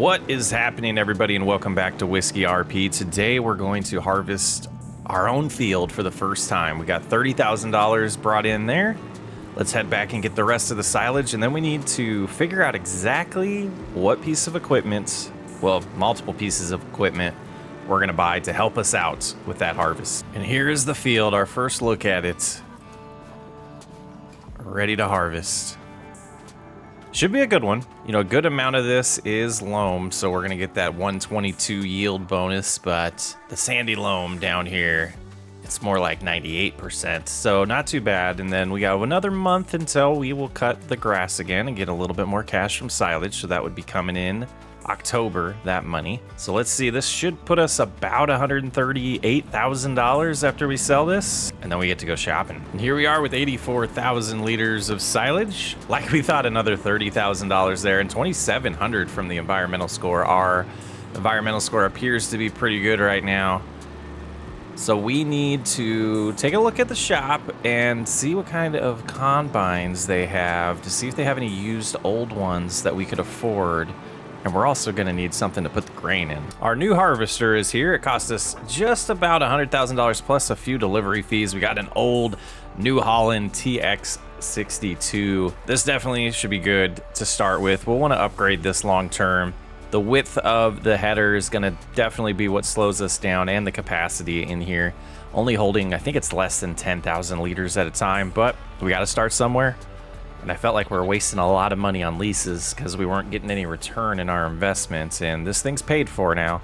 What is happening, everybody, and welcome back to Whiskey RP. Today we're going to harvest our own field for the first time. We got $30,000 brought in there. Let's head back and get the rest of the silage, and then we need to figure out exactly what piece of equipment, well, multiple pieces of equipment, we're going to buy to help us out with that harvest. And here is the field, our first look at it. Ready to harvest. Should be a good one. You know, a good amount of this is loam, so we're gonna get that 122 yield bonus, but the sandy loam down here, it's more like 98%, so not too bad. And then we got another month until we will cut the grass again and get a little bit more cash from silage, so that would be coming in October, that money. So let's see, this should put us about $138,000 after we sell this, and then we get to go shopping. And here we are with 84,000 liters of silage. Like we thought, another $30,000 there, and 2,700 from the environmental score. Our environmental score appears to be pretty good right now. So we need to take a look at the shop and see what kind of combines they have to see if they have any used old ones that we could afford. And we're also gonna need something to put the grain in. Our new harvester is here. It cost us just about $100,000 plus a few delivery fees. We got an old New Holland TX62. This definitely should be good to start with. We'll wanna upgrade this long term. The width of the header is gonna definitely be what slows us down, and the capacity in here. Only holding, I think it's less than 10,000 liters at a time, but we gotta start somewhere. And I felt like we were wasting a lot of money on leases because we weren't getting any return in our investments, and this thing's paid for now.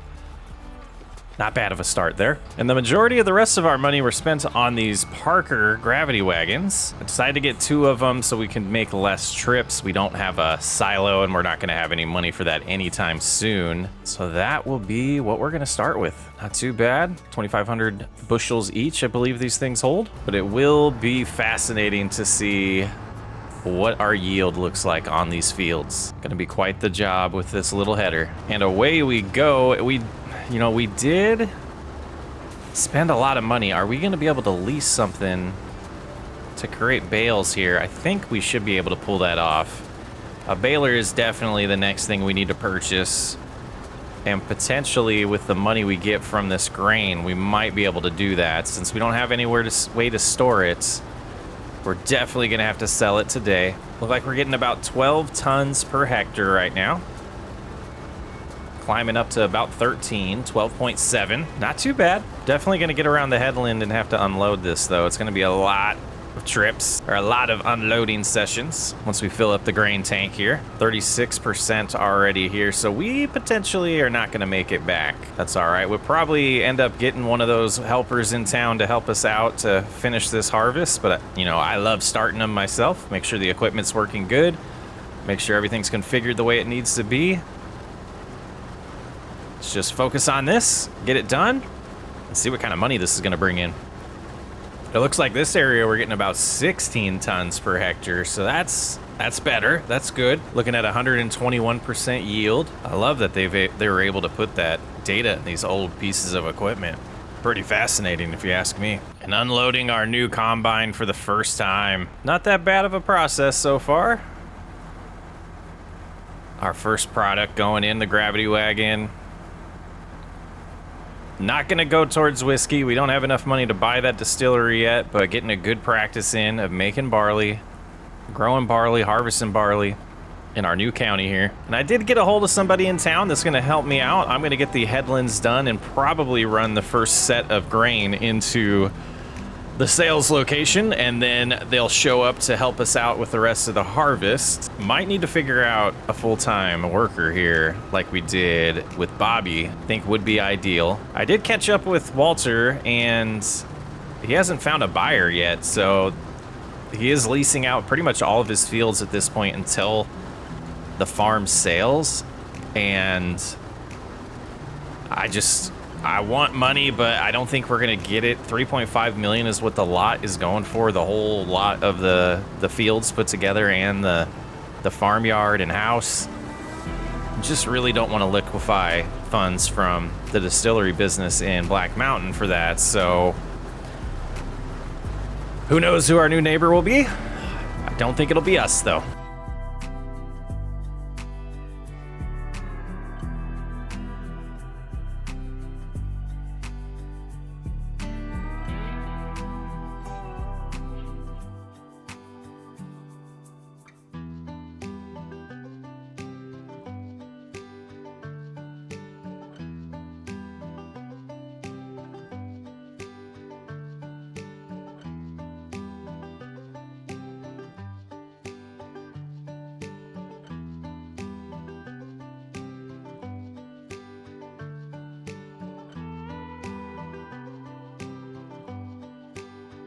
Not bad of a start there. And the majority of the rest of our money were spent on these Parker gravity wagons. I decided to get 2 of them so we can make less trips. We don't have a silo, and we're not gonna have any money for that anytime soon. So that will be what we're gonna start with. Not too bad. 2,500 bushels each, I believe these things hold. But it will be fascinating to see what our yield looks like on these fields. Gonna be quite the job with this little header. And away we go. We did spend a lot of money. Are we gonna be able to lease something to create bales here? I think we should be able to pull that off. A baler is definitely the next thing we need to purchase. And potentially with the money we get from this grain, we might be able to do that. Since we don't have anywhere way to store it, we're definitely gonna have to sell it today. Look like we're getting about 12 tons per hectare right now. Climbing up to about 13, 12.7. Not too bad. Definitely gonna get around the headland and have to unload this though. It's gonna be a lot of trips, or a lot of unloading sessions once we fill up the grain tank here. 36% already here, so we potentially are not gonna make it back. That's all right. We'll probably end up getting one of those helpers in town to help us out to finish this harvest, but you know, I love starting them myself. Make sure the equipment's working good. Make sure everything's configured the way it needs to be. Let's just focus on this, get it done, and see what kind of money this is gonna bring in. It looks like this area we're getting about 16 tons per hectare, so that's better. That's good. Looking at 121% yield. I love that they were able to put that data in these old pieces of equipment. Pretty fascinating if you ask me. And unloading our new combine for the first time. Not that bad of a process so far. Our first product going in the gravity wagon. Not gonna go towards whiskey. We don't have enough money to buy that distillery yet, but getting a good practice in of making barley, growing barley, harvesting barley in our new county here. And I did get a hold of somebody in town that's gonna help me out. I'm gonna get the headlands done and probably run the first set of grain into the sales location, and then they'll show up to help us out with the rest of the harvest. Might need to figure out a full-time worker here like we did with Bobby. I think would be ideal. I did catch up with Walter, and he hasn't found a buyer yet, so he is leasing out pretty much all of his fields at this point until the farm sales. And I want money, but I don't think we're gonna get it. 3.5 million is what the lot is going for, the whole lot of the fields put together, and the farmyard and house. Just really don't want to liquefy funds from the distillery business in Black Mountain for that, so who knows who our new neighbor will be? I don't think it'll be us though.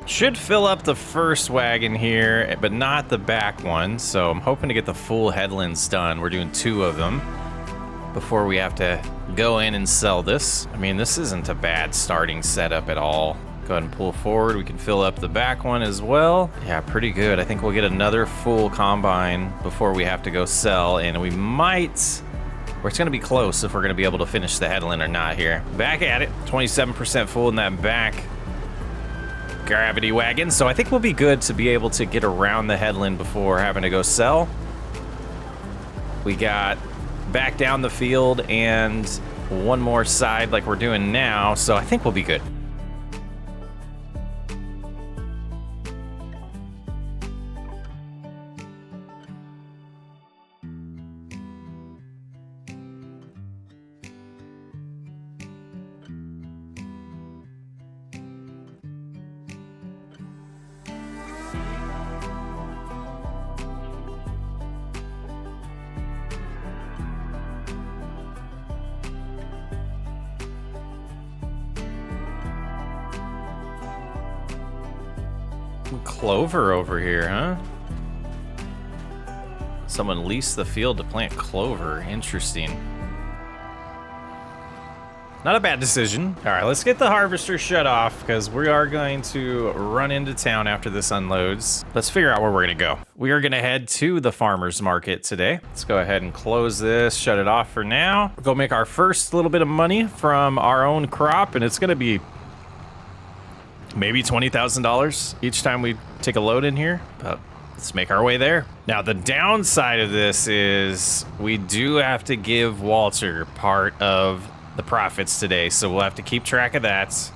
Should fill up the first wagon here, but not the back one. So I'm hoping to get the full headlands done. We're doing 2 of them before we have to go in and sell this. I mean, this isn't a bad starting setup at all. Go ahead and pull forward. We can fill up the back one as well. Yeah, pretty good. I think we'll get another full combine before we have to go sell, and we might, or it's gonna be close if we're gonna be able to finish the headland or not here. Back at it, 27% full in that back gravity wagon. So I think we'll be good to be able to get around the headland before having to go sell. We got back down the field and one more side like we're doing now, so I think we'll be good. Clover over here, huh? Someone leased the field to plant clover. Interesting. Not a bad decision. All right, let's get the harvester shut off because we are going to run into town after this unloads. Let's figure out where we're gonna go. We are gonna head to the farmer's market today. Let's go ahead and close this, shut it off for now. We'll go make our first little bit of money from our own crop, and it's gonna be maybe $20,000 each time we take a load in here, but let's make our way there. Now, the downside of this is we do have to give Walter part of the profits today, so we'll have to keep track of that.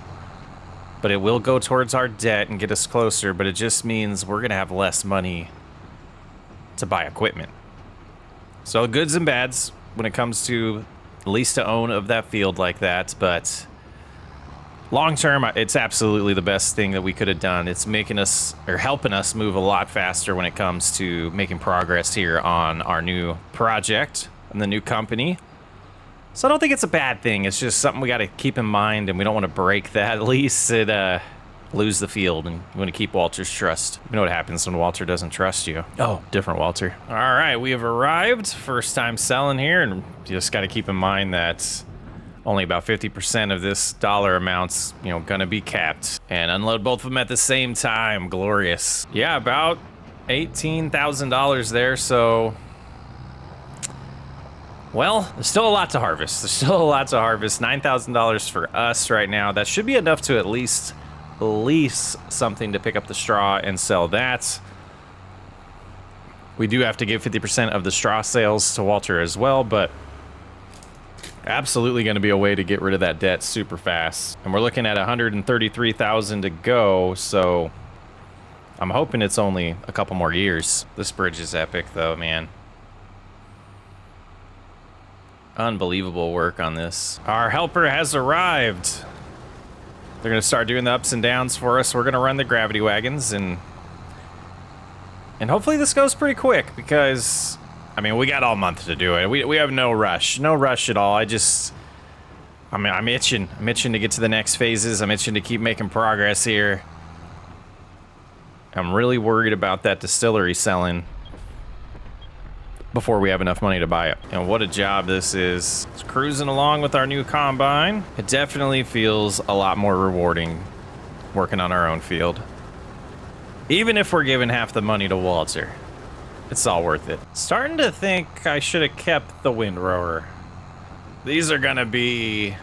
But it will go towards our debt and get us closer, but it just means we're gonna have less money to buy equipment. So goods and bads when it comes to lease to own of that field like that, but long term, it's absolutely the best thing that we could have done. It's making us, or helping us move a lot faster when it comes to making progress here on our new project and the new company. So I don't think it's a bad thing. It's just something we got to keep in mind, and we don't want to break that lease and lose the field, and we want to keep Walter's trust. You know what happens when Walter doesn't trust you. Oh, different Walter. All right, we have arrived. First time selling here, and you just got to keep in mind that only about 50% of this dollar amount's, you know, gonna be capped. And unload both of them at the same time. Glorious. Yeah, about $18,000 there, so well, there's still a lot to harvest. There's still a lot to harvest. $9,000 for us right now. That should be enough to at least lease something to pick up the straw and sell that. We do have to give 50% of the straw sales to Walter as well, but absolutely going to be a way to get rid of that debt super fast. And we're looking at 133,000 to go, so I'm hoping it's only a couple more years. This bridge is epic though, man. Unbelievable work on this. Our helper has arrived. They're going to start doing the ups and downs for us. We're going to run the gravity wagons, and hopefully this goes pretty quick because, I mean, we got all month to do it. We have no rush. No rush at all. I'm itching. I'm itching to get to the next phases. I'm itching to keep making progress here. I'm really worried about that distillery selling before we have enough money to buy it. And what a job this is. It's cruising along with our new combine. It definitely feels a lot more rewarding working on our own field. Even if we're giving half the money to Walter, it's all worth it. Starting to think I should have kept the windrower. These are gonna be,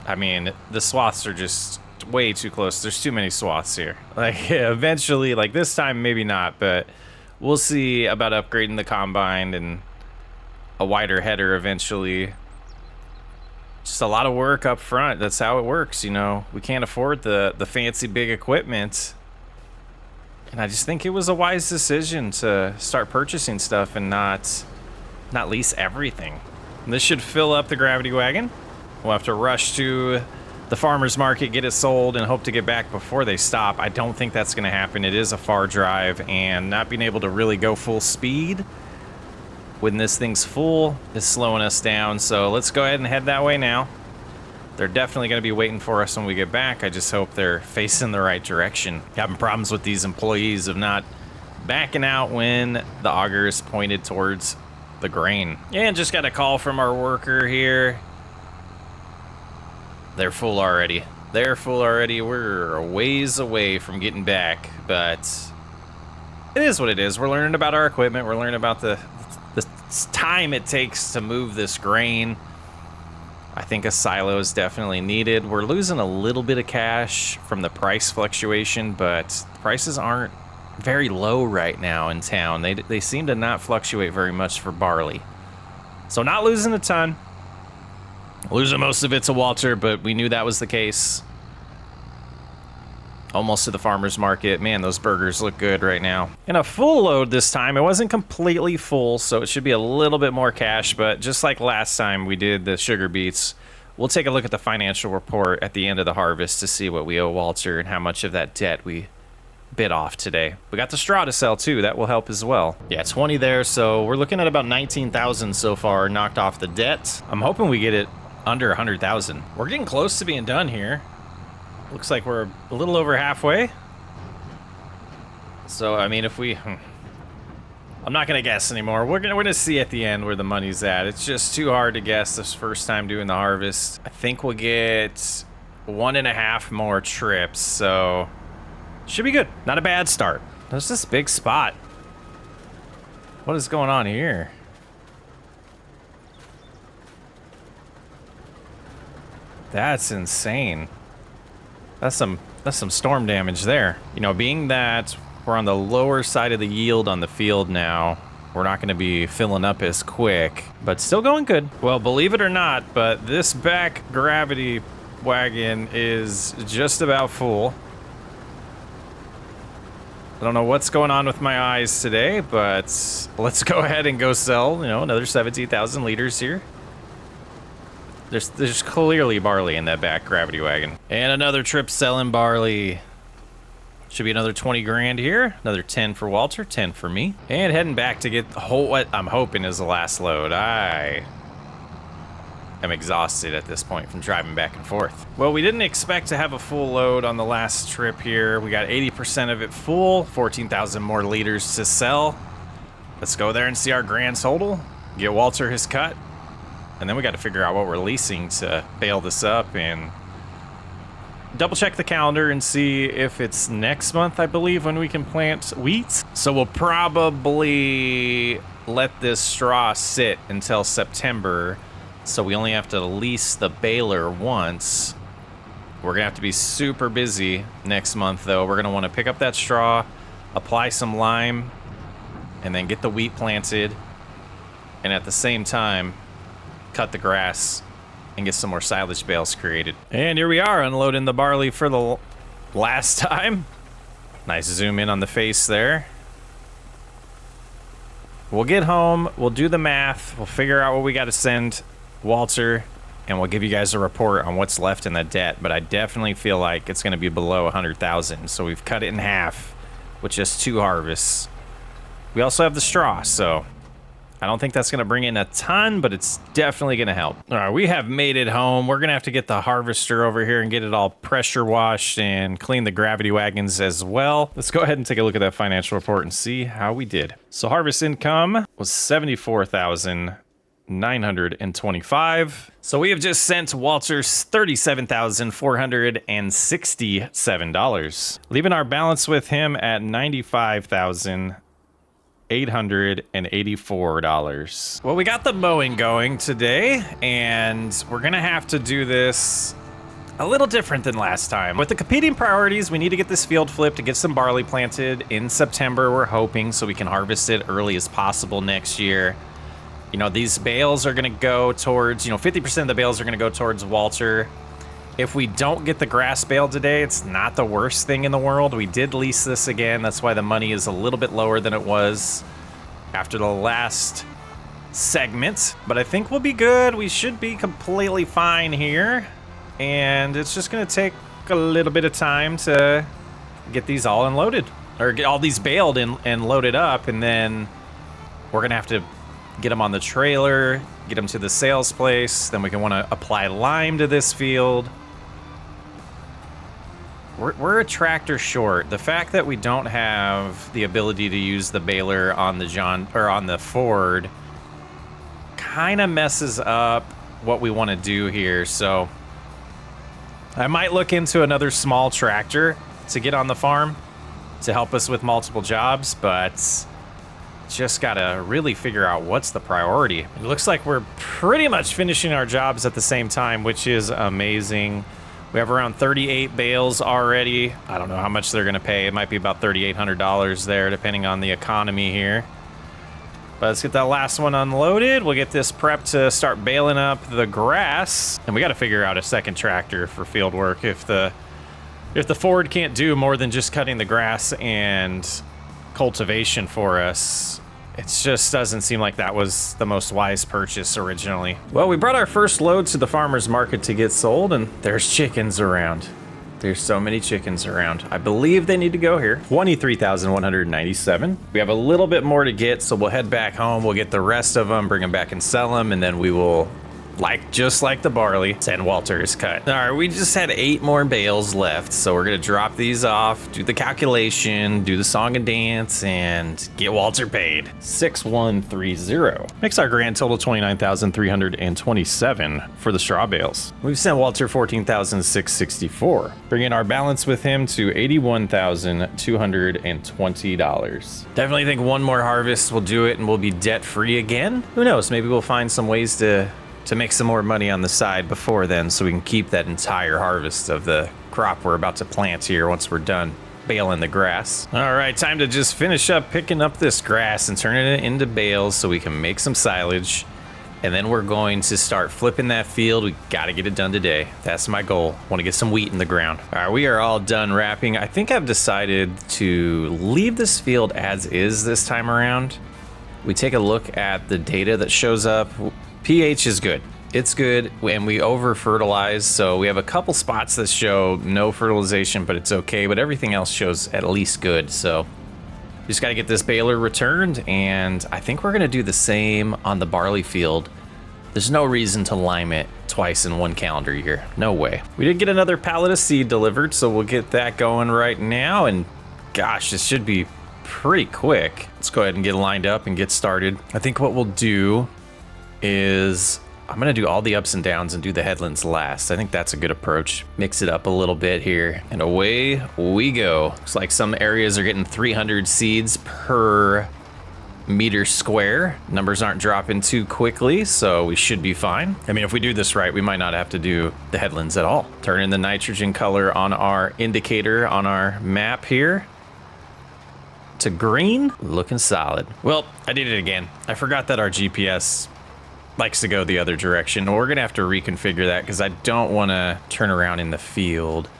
I mean, the swaths are just way too close. There's too many swaths here. Like, eventually, like this time, maybe not, but we'll see about upgrading the combine and a wider header eventually. Just a lot of work up front. That's how it works, you know. We can't afford the fancy big equipment. And I just think it was a wise decision to start purchasing stuff and not lease everything. And this should fill up the gravity wagon. We'll have to rush to the farmer's market, get it sold, and hope to get back before they stop. I don't think that's going to happen. It is a far drive, and not being able to really go full speed when this thing's full is slowing us down. So let's go ahead and head that way now. They're definitely going to be waiting for us when we get back. I just hope they're facing the right direction. Having problems with these employees of not backing out when the auger is pointed towards the grain. And just got a call from our worker here. They're full already. They're full already. We're a ways away from getting back, but it is what it is. We're learning about our equipment. We're learning about the time it takes to move this grain. I think a silo is definitely needed. We're losing a little bit of cash from the price fluctuation, but prices aren't very low right now in town. They seem to not fluctuate very much for barley. So not losing a ton. Losing most of it to Walter, but we knew that was the case. Almost to the farmer's market. Man, those burgers look good right now. And a full load this time. It wasn't completely full, so it should be a little bit more cash, but just like last time we did the sugar beets, we'll take a look at the financial report at the end of the harvest to see what we owe Walter and how much of that debt we bit off today. We got the straw to sell too. That will help as well. Yeah, 20 there, so we're looking at about 19,000 so far knocked off the debt. I'm hoping we get it under 100,000. We're getting close to being done here. Looks like we're a little over halfway. So, I mean, if we... I'm not going to guess anymore. We're gonna see at the end where the money's at. It's just too hard to guess this first time doing the harvest. I think we'll get 1.5 more trips, so... should be good. Not a bad start. There's this big spot. What is going on here? That's insane. That's some storm damage there. You know, being that we're on the lower side of the yield on the field now, we're not going to be filling up as quick, but still going good. Well, believe it or not, but this back gravity wagon is just about full. I don't know what's going on with my eyes today, but let's go ahead and go sell, you know, another 17,000 liters here. There's clearly barley in that back gravity wagon. And another trip selling barley. Should be another 20 grand here. Another 10 for Walter, 10 for me. And heading back to get the whole, what I'm hoping is the last load. I am exhausted at this point from driving back and forth. Well, we didn't expect to have a full load on the last trip here. We got 80% of it full, 14,000 more liters to sell. Let's go there and see our grand total. Get Walter his cut. And then we got to figure out what we're leasing to bale this up and double check the calendar and see if it's next month, I believe, when we can plant wheat. So we'll probably let this straw sit until September. So we only have to lease the baler once. We're going to have to be super busy next month, though. We're going to want to pick up that straw, apply some lime, and then get the wheat planted. And at the same time, cut the grass and get some more silage bales created. And here we are unloading the barley for the last time. Nice zoom in on the face there. We'll get home, we'll do the math, we'll figure out what we got to send Walter, and we'll give you guys a report on what's left in the debt. But I definitely feel like it's going to be below 100,000. So we've cut it in half with just 2 harvests. We also have the straw, so I don't think that's going to bring in a ton, but it's definitely going to help. All right, we have made it home. We're going to have to get the harvester over here and get it all pressure washed and clean the gravity wagons as well. Let's go ahead and take a look at that financial report and see how we did. So harvest income was $74,925. So we have just sent Walter's $37,467, leaving our balance with him at $95,884. Well, we got the mowing going today, and we're gonna have to do this a little different than last time. With the competing priorities, we need to get this field flipped to get some barley planted in September, we're hoping, so we can harvest it early as possible next year. You know, these bales are gonna go towards, 50% of the bales are gonna go towards Walter. If we don't get the grass bale today, it's not the worst thing in the world. We did lease this again. That's why the money is a little bit lower than it was after the last segment. But I think we'll be good. We should be completely fine here. And it's just going to take a little bit of time to get these all unloaded. Or get all these baled and loaded up. And then we're going to have to get them on the trailer, get them to the sales place. Then we can want to apply lime to this field. We're a tractor short. The fact that we don't have the ability to use the baler on the Ford kind of messes up what we want to do here. So I might look into another small tractor to get on the farm to help us with multiple jobs, but just gotta really figure out what's the priority. It looks like we're pretty much finishing our jobs at the same time, which is amazing. We have around 38 bales already. I don't know how much they're gonna pay. It might be about $3,800 there, depending on the economy here. But let's get that last one unloaded. We'll get this prepped to start baling up the grass. And we gotta figure out a second tractor for field work. If the Ford can't do more than just cutting the grass and cultivation for us, it just doesn't seem like that was the most wise purchase originally. Well, we brought our first load to the farmer's market to get sold, and there's chickens around. There's so many chickens around. I believe they need to go here. 23,197. We have a little bit more to get, so we'll head back home. We'll get the rest of them, bring them back and sell them, and then we will, just like the barley, send Walter's cut. All right, we just had 8 more bales left, so we're gonna drop these off, do the calculation, do the song and dance, and get Walter paid. 6130 makes our grand total 29,327 for the straw bales. We've sent Walter 14,664, bringing our balance with him to $81,220. Definitely think one more harvest will do it, and we'll be debt free again. Who knows? Maybe we'll find some ways to make some more money on the side before then, so we can keep that entire harvest of the crop we're about to plant here once we're done baling the grass. All right, time to just finish up picking up this grass and turning it into bales so we can make some silage. And then we're going to start flipping that field. We got to get it done today. That's my goal. Want to get some wheat in the ground. All right, we are all done wrapping. I think I've decided to leave this field as is this time around. We take a look at the data that shows up. pH is good. It's good, and we over fertilize, so we have a couple spots that show no fertilization, but it's okay, but everything else shows at least good. So just got to get this baler returned, and I think we're going to do the same on the barley field. There's no reason to lime it twice in one calendar year. No way. We did get another pallet of seed delivered, so we'll get that going right now, and gosh, this should be pretty quick. Let's go ahead and get lined up and get started. I think what we'll do is I'm gonna do all the ups and downs and do the headlands last. I think that's a good approach. Mix it up a little bit here, and away we go. Looks like some areas are getting 300 seeds per meter square. Numbers aren't dropping too quickly, so we should be fine. I mean, if we do this right, we might not have to do the headlands at all. Turn in the nitrogen color on our indicator on our map here to green, looking solid. Well, I did it again. I forgot that our GPS likes to go the other direction. We're gonna have to reconfigure that because I don't want to turn around in the field.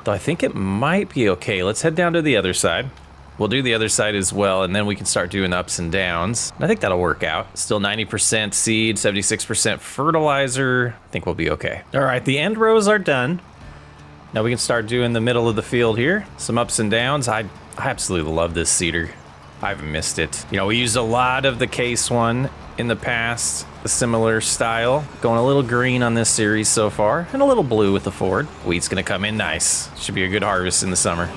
Though I think it might be okay. Let's head down to the other side. We'll do the other side as well, and then we can start doing ups and downs. I think that'll work out. Still 90% seed, 76% fertilizer. I think we'll be okay. All right, the end rows are done. Now we can start doing the middle of the field here. Some ups and downs. I absolutely love this seeder. I've missed it. You know, we used a lot of the case one in the past, a similar style. Going a little green on this series so far, and a little blue with the Ford. Wheat's gonna come in nice. Should be a good harvest in the summer.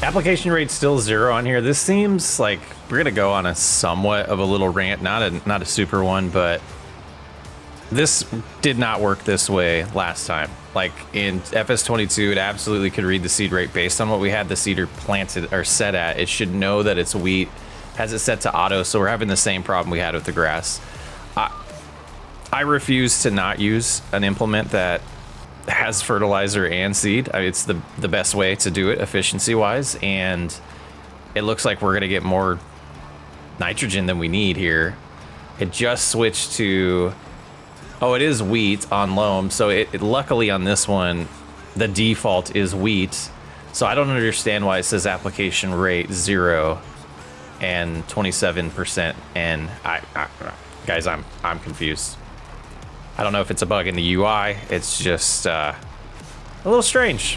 Application rate's still 0 on here. This seems like we're gonna go on a somewhat of a little rant, not a super one, but this did not work this way last time. Like in FS22, it absolutely could read the seed rate based on what we had the seeder planted or set at. It should know that it's wheat, has it set to auto, so we're having the same problem we had with the grass. I refuse to not use an implement that has fertilizer and seed. I mean, it's the best way to do it efficiency wise, and it looks like we're gonna get more nitrogen than we need here. It just switched to Oh, it is wheat on loam. So it luckily on this one, the default is wheat. So I don't understand why it says application rate 0 and 27%. And guys, I'm confused. I don't know if it's a bug in the UI. It's just a little strange.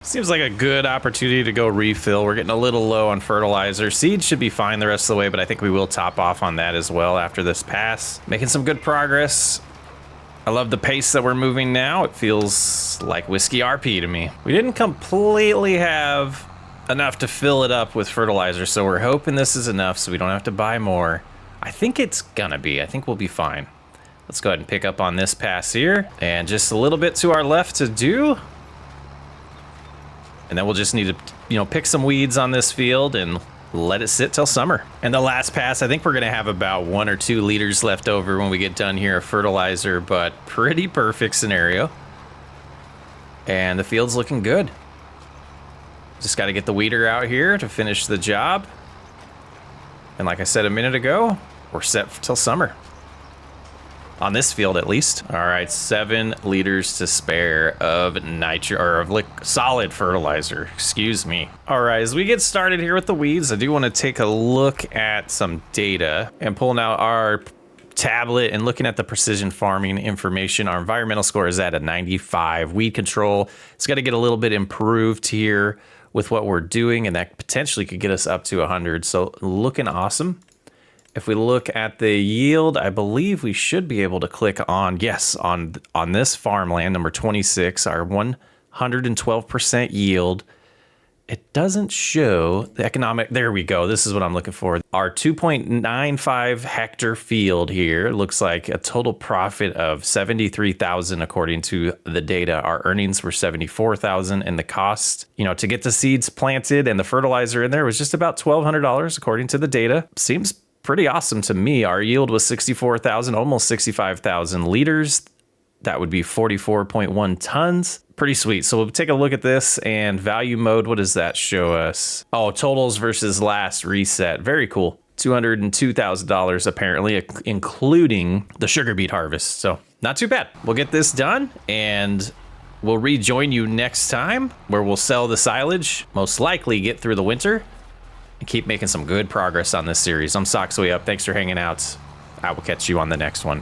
Seems like a good opportunity to go refill. We're getting a little low on fertilizer. Seed should be fine the rest of the way, but I think we will top off on that as well after this pass. Making some good progress. I love the pace that we're moving now. It feels like whiskey RP to me. We didn't completely have enough to fill it up with fertilizer, so we're hoping this is enough so we don't have to buy more. I think it's gonna be. I think we'll be fine. Let's go ahead and pick up on this pass here. And just a little bit to our left to do. And then we'll just need to, pick some weeds on this field and let it sit till summer. And the last pass, I think we're gonna have about 1 or 2 liters left over when we get done here of fertilizer, but pretty perfect scenario. And the field's looking good. Just gotta get the weeder out here to finish the job. And like I said a minute ago, we're set till summer. On this field, at least. All right, 7 liters to spare of solid fertilizer. Excuse me. All right, as we get started here with the weeds, I do want to take a look at some data and pulling out our tablet and looking at the precision farming information. Our environmental score is at a 95. Weed control, it's got to get a little bit improved here with what we're doing, and that potentially could get us up to 100. So looking awesome. If we look at the yield, I believe we should be able to click on, yes, on this farmland, number 26, our 112% yield. It doesn't show the economic, there we go, this is what I'm looking for. Our 2.95 hectare field here looks like a total profit of 73,000 according to the data. Our earnings were 74,000 and the cost, to get the seeds planted and the fertilizer in there was just about $1,200 according to the data. Seems pretty awesome to me. Our yield was 64,000, almost 65,000 liters. That would be 44.1 tons. Pretty sweet. So we'll take a look at this and value mode. What does that show us? Oh, totals versus last reset. Very cool. $202,000 apparently, including the sugar beet harvest. So not too bad. We'll get this done and we'll rejoin you next time where we'll sell the silage, most likely get through the winter, and keep making some good progress on this series. I'm SocksWayUp. Thanks for hanging out. I will catch you on the next one.